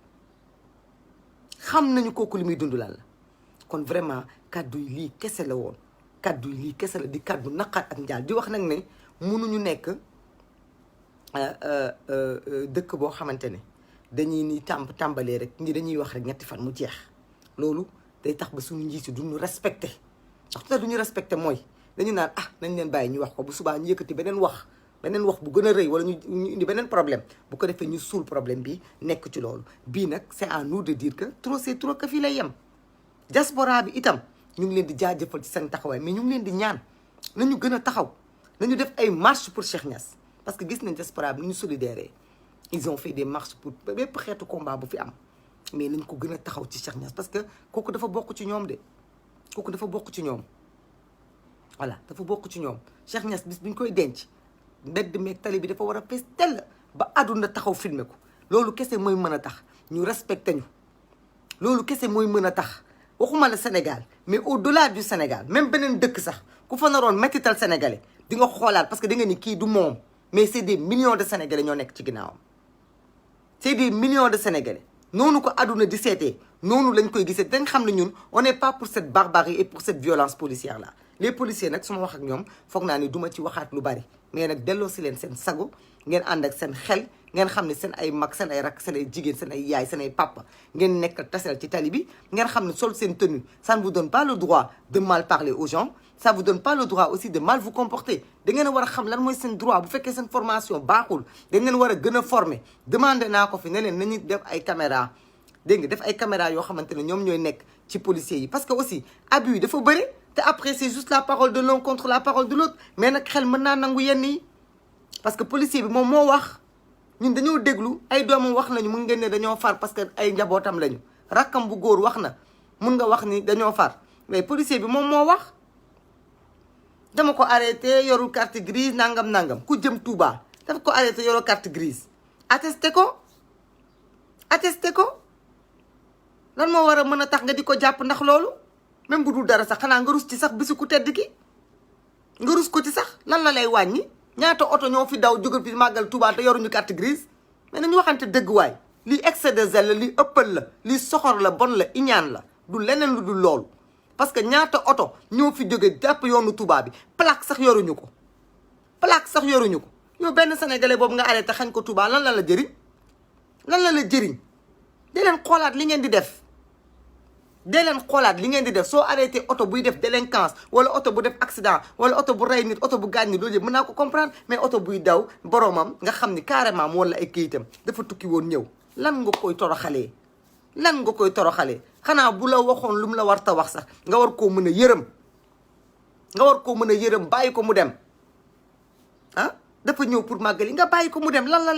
kon vraiment kaddu yi lii kese la woon, kaddu yi lii kese la, di kaddu naqar ak njaal. di wax nag ne mënuñu nekk dëkk boo xamante ne dañuy ni tàmbalee rek ñi dañuy wax rek ñetti fan mu jeex. loolu day tax ba suñu njiit yi duñu respecté. ndax te duñu respecté mooy dañu naan nañ leen bàyyi ñu wax ko, bu subaa ñu yëkkati beneen wax bu gën a rëy, wala ñu indi beneen problème, bu ko defee ñu suul problème bi nekk ci loolu. bii nag c'est à nous de dire que trop c'est trop, que fii lay yem. diaspora bi itam ñu ngi leen di jaajëfal ci seen taxawaay, mais ñu ngi leen di ñaan nañu gën a taxaw, nañu def ay marche pour Cheikh Niass, parce que gis nañ diaspora bi ni ñu solidaire. ils ont fait des marches pour bépp xeetu combat bu fi am, mais nañ ko gën a taxaw ci Cheikh Niass, parce que kooku dafa bokk ci ñoom de. kooku dafa bokk ci ñoom, voilà, dafa bokk ci ñoom. Cheikh Niass bis bu ñu koy denc mbedd meeg tali bi dafa war a fees tell ba àdduna taxaw filmer ko. loolu kese mooy mën a tax ñu respecté ñu, loolu kese mooy mën a tax waxuma la Sénégal, mais au-delà du Sénégal, même beneen dëkk sax ku fa naroon mettital sénégalais di nga xoolaat, parce que da nga ni kii du moom, mais c'est des millions de sénégalais ñoo nekk ci ginnaawam. c'est des millions de sénégalais. noonu ko àdduna di seetee noonu lañ koy gisee, dañ xam ne ñun on n'est pas pour cette barbarie et pour cette violence policière là. les policiers nag su ma wax ak ñoom foog naa ni duma ci waxaat lu bari, mais nag delloo si leen seen sago, ngeen ànd ak seen xel, ngeen xam ne seen ay mag, seen ay rak, seen ay jigéen, seen ay yaay, seen ay papa ngeen nekk tasel ci tali bi. ngeen xam ne sol seen tenue ça ne vous donne pas le droit de mal parler aux gens, ça vous donne pas le droit aussi de mal vous comporter. da ngeen a war a xam lan mooy seen droit. bu fekkee seen formation baaxul da ngeen war a gën a former. demandé naa ko fi ne leen nañu def ay caméra, dégg nga, def ay caméra yoo xamante ne ñoom ñooy nekk ci policiers yi, parce que aussi abus yi dafa bëri, te après c'est juste la parole de l'un contre la parole de l'autre. mais nag xel mën naa nangu yenn yi, parce que policier bi moom moo wax ñun dañoo déglu ay doomam wax nañu mun ngeen ne dañoo far parce que ay njabootam lañu rakkam bu góor wax na mun nga wax ni dañoo far mais policier bi moom moo wax dama ko arrêté yorul carte grise nangam ku jëm Touba dafa ko arrêté yorul carte grise attesté ko lan moo war a mën a tax nga di ko jàpp ndax loolu même bu dul dara sax xanaa nga rus ci sax bisu ku tedd ki nga rus ko ci sax lan la lay wàññi ñaata oto ñoo fi daw jóge fi màggal Touba te yoruñu carte grise mais nañu waxante dëgg waay lii excès de zèle la lii ëppal la lii soxor la bon la iñaan la du leneen lu dul loolu parce que ñaata oto ñoo fi jóge jàpp yoonu Touba bi plaque sax yoruñu ko yow benn sénégalais boobu nga arrêté xañ ko Touba lan la la jëriñ dee leen xoolaat li ngeen di def soo arrêté oto buy def délinquance wala oto bu def accident wala oto bu rey nit oto bu gaañ nit loolu yëpp mën naa ko comprendre mais oto buy daw boromam nga xam ni carrément mu wala ay këyitam dafa tukki woon ñëw lan nga koy toroxalee xanaa bu la waxoon lu mu la war ta wax sax nga war koo mën a yërëm bàyyi ko mu dem dafa ñëw pour màggali nga bàyyi ko mu dem lan la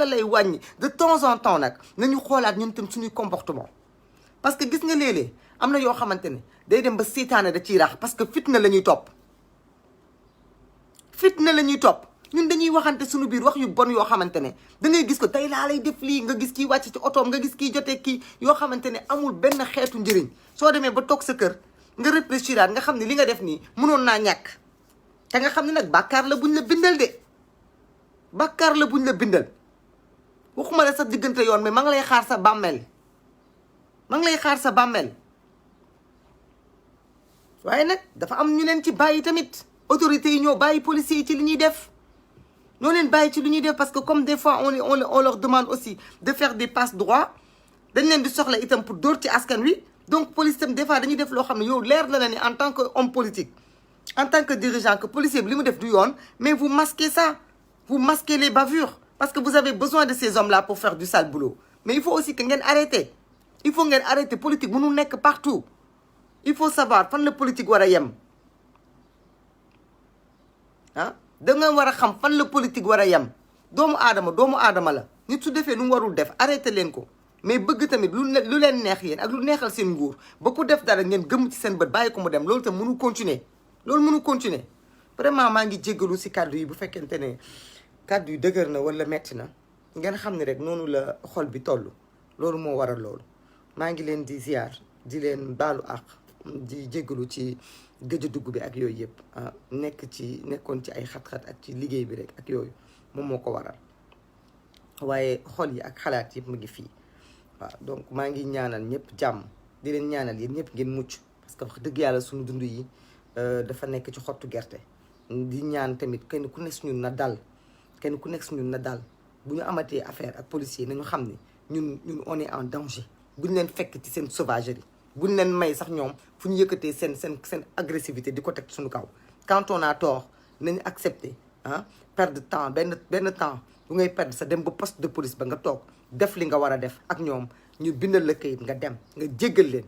lay wàññi de temps en temps nag nañu xoolaat ñun tam suñuy comportement parce que gis nga léeg-léeg am na yoo xamante ne day dem ba seytaane da ciy rax parce que fitna la ñuy topp ñun dañuy waxante suñu biir wax yu bon yoo xamante ne da ngay gis ko tey laa lay def lii nga gis kii wàcc ci otoom nga gis kii jotee kii yoo xamante ne amul benn xeetu njëriñ soo demee ba toog sa kër nga réfléchiraat nga xam ne li nga def nii mënoon naa ñàkk te nga xam ne nag bàkkaar la buñ la bindal waxuma la sax diggante yoon mais ma ngi lay xaar sa bàmmeel waaye nag dafa am ñu leen ci bàyyi tamit autorités yi ñoo bàyyi policiers yi ci li ñuy def parce que comme des fois on leur demande aussi de faire des passe droits dañ leen di soxla itam pour dóor ci askan wi donc police itam des fois dañuy def loo xam ne yow leer la ni en tant que homme politique en tant que dirigeant que policier bi li mu def du yoon mais vous masquez ça vous masquez les bavures parce que vous avez besoin de ces hommes-là pour faire du sale boulot mais il faut aussi que ngeen arrêter politique mënul nekk partout il faut savoir fan la politique war a yem da nga war a xam fan la politique war a yem doomu aadama la nit su defee lu mu warul def arrêté leen ko mais bëgg tamit lu leen neex yéen ak lu neexal seen nguur ba ku def dara ngeen gëm ci seen bët bàyyi ko mu dem loolu tam mënu continuer vraiment maa ngi jéggalu si kàddu yi bu fekkente ne kàddu yi dëgër na wala metti na ngeen xam ne rek noonu la xol bi toll loolu moo waral loolu maa ngi leen di ziar di leen baalu àq di jéggalu ci gëj a dugg bi ak yooyu yëpp nekkoon ci ay xat-xat ak ci liggéey bi rek ak yooyu moom moo ko waral waaye xol yi ak xalaat yëpp mu ngi fii waaw donc maa ngi ñaanal ñëpp jàmm di leen ñaanal yéen ñëpp ngeen mucc parce que wax dëgg yàlla suñu dund yi dafa nekk ci xottu gerte di ñaan tamit kenn ku nekk suñu na dal bu ñu amatee affaire ak policier nañu xam ne ñun on est en danger buñ leen fekk ci seen sauvagerie buñ leen may sax ñoom fu ñu yëkkatee seen agressivité di ko teg suñu kaw quand on a tort nañu accepter perdre temps benn temps bu ngay perdre sa dem ba poste de police ba nga toog def li nga war a def ak ñoom ñu bindal la kayit nga dem nga jéggal leen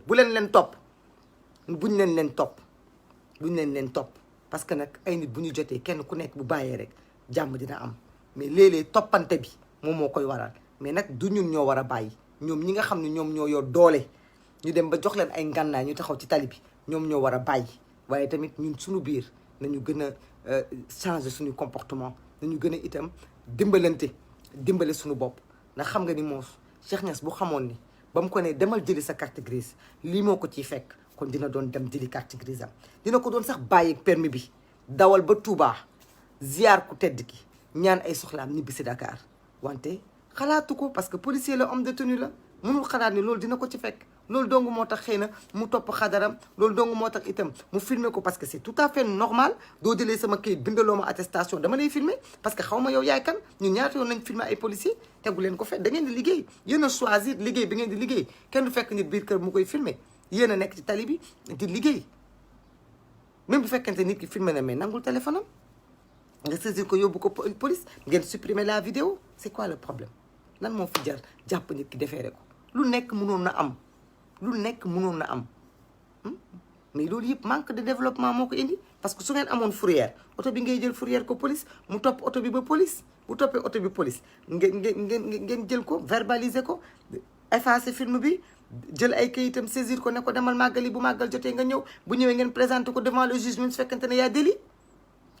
buñ leen topp parce que nag ay nit bu ñu jotee kenn ku nekk bu bàyyee rek jàmm dina am mais léeg-léeg toppante bi moom moo koy waral mais nag du ñun ñoo war a bàyyi ñoom ñi nga xam ne ñoom ñoo yor doole ñu dem ba jox leen ay ngànnaay ñu taxaw ci tali bi ñoom ñoo war a bàyyi waaye tamit ñun suñu biir nañu gën a changer suñu comportement nañu gën a itam dimbale suñu bopp ndax xam nga ni moos Cheikh Niass bu xamoon ni ba mu ko ne demal jëli sa carte grise lii moo ko ciy fekk kon dina doon dem jëli carte grise am dina ko doon sax bàyyi permis bi dawal ba Touba ziar ku tedd ki ñaan ay soxlaam ñibbi si Dakar wante xalaatu ko parce que policier la homme de tenue la mënul xalaat ni loolu dina ko ci fekk loolu dong moo tax xëy na mu topp xadaram loolu dong moo tax itam mu filmer ko parce que c'est tout à fait normal doo jëlee sama kayit bindaloo ma attestation dama lay filmer parce que xaw ma yow yaay kan ñun ñaata yoon nañ filmer ay policiers tegu leen ko fekk da ngeen di liggéey yéen a choisir liggéey bi ngeen di liggéey kenn du fekk nit biir kër mu koy filmer yéen a nekk ci tali bi di liggéey même bu fekkente nit ki filmer na mais nangul téléphone am nga saisir ko yóbbu ko police ngeen supprimer la vidéo c'est quoi le problème lan moo fi jar jàpp nit ki defeere ko lu nekk mënoon na am mais loolu yëpp manque de développement moo ko indi parce que su ngeen amoon fourrière oto bi ngay jël fourrière ko police mu topp oto bi ba police bu toppee oto bi police ngeen jël ko verbaliser ko effacer film bi jël ay kayitam saisir ko ne ko demal màggali bu màggal jotee nga ñëw bu ñëwee ngeen présenter ko devant le juge même su fekkente ne y a délit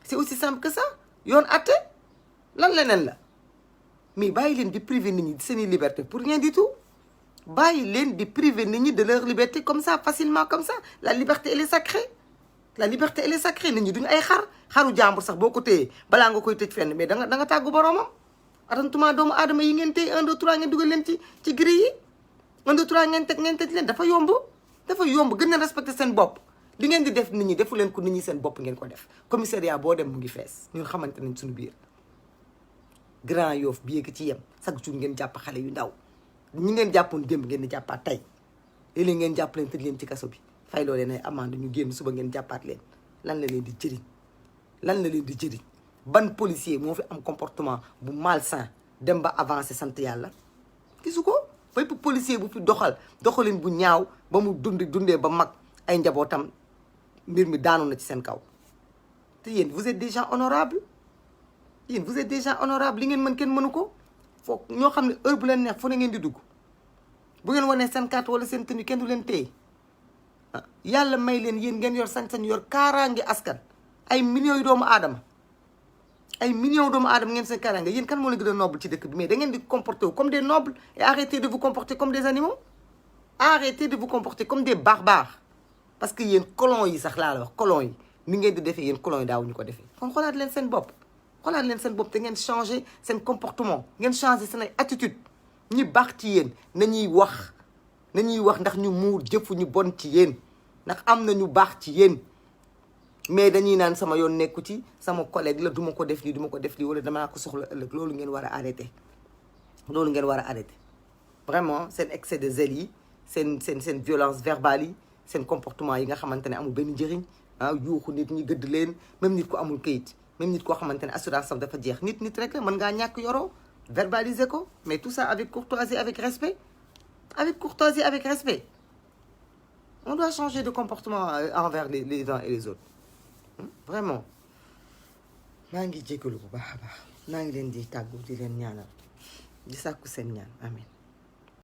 c'est aussi simple que ça yoon atte lan leneen la mais bàyyi leen di priver nit ñi seeni liberté pour rien du tout bàyyi leen di priver nit ñi de leur liberté comme ça facilement comme ça la liberté elle est sacrée la liberté elle est sacrée nit ñi duñu ay xaru jàmbur sax boo ko téyee balaa nga koy tëj fenn mais da nga tàggu boroomam attentuma doomu aadama yi ngeen téye 1 2 3 ngeen dugal leen ci grille yi 1 2 3 ngeen tëj leen dafa yomb gën a respecter seen bopp li ngeen di def nit ñi defu leen ko nit ñi seen bopp ngeen ko def commissariat boo dem mu ngi fees ñun xamante nañ suñu biir Grand Yoff bi yéeg ci yem chaque jour ngeen jàpp xale yu ndaw ñi ngeen jàppoon démb ngeen di jàppaat tey léeg-léeg ngeen jàpp leen tëj leen ci kaso bi fay loo leen ay amende ñu génn suba ngeen jàppaat leen lan la leen di jëriñ ban policier moo fi am comportement bu malsain dem ba avancé sant yàlla gisu ko bépp policier bu fi doxalin bu ñaaw ba mu dundee ba mag ay njabootam mbir mi daanu na ci seen kaw te yéen vous êtes des gens honorables li ngeen mën kenn mënu ko foog ñoo xam ne heure bu leen neex fu ne ngeen di dugg bu ngeen wanee seen carte wala seen tenue kenn du leen téye yàlla may leen yéen ngeen yor sañ-sañ yor kaaraange askan ay millions yu doomu aadama ngeen seen kaaraange yéen kan moo leen gën a noble ci dëkk bi mais da ngeen di comporter comme des nobles et arrêtez de vous comporter comme des animaux arrêtez de vous comporter comme des barbares parce que yéen colons yi sax laa la wax colons yi ni ngeen di defee yéen colons yi daawuñu ko defee kon xoolaat leen seen bopp te ngeen changer seen comportement ngeen changer seen ay attitude ñi baax ci yéen nañuy wax ndax ñu muur jëfu ñu bon ci yéen ndax am na ñu baax ci yéen mais dañuy naan sama yoon nekku ci sama collègue la duma ko def lii wala damaa ko soxla ëllëg loolu ngeen war a arrêter vraiment seen excès de zèle yi seen violence verbale yi seen comportement yi nga xamante ne amul benn njëriñ yuuxu nit ñi gëdd leen même nit ku amul kayit même nit koo xamante ne assurance am dafa jeex nit rek la mën ngaa ñàkk yoroo verbaliser ko mais tout ça avec courtoisie avec respect on doit changer de comportement envers les uns et les autres vraiment maa ngi jégalu bu baax a baax maa ngi leen di tàggu di leen ñaanal di sàkku seen ñaan amin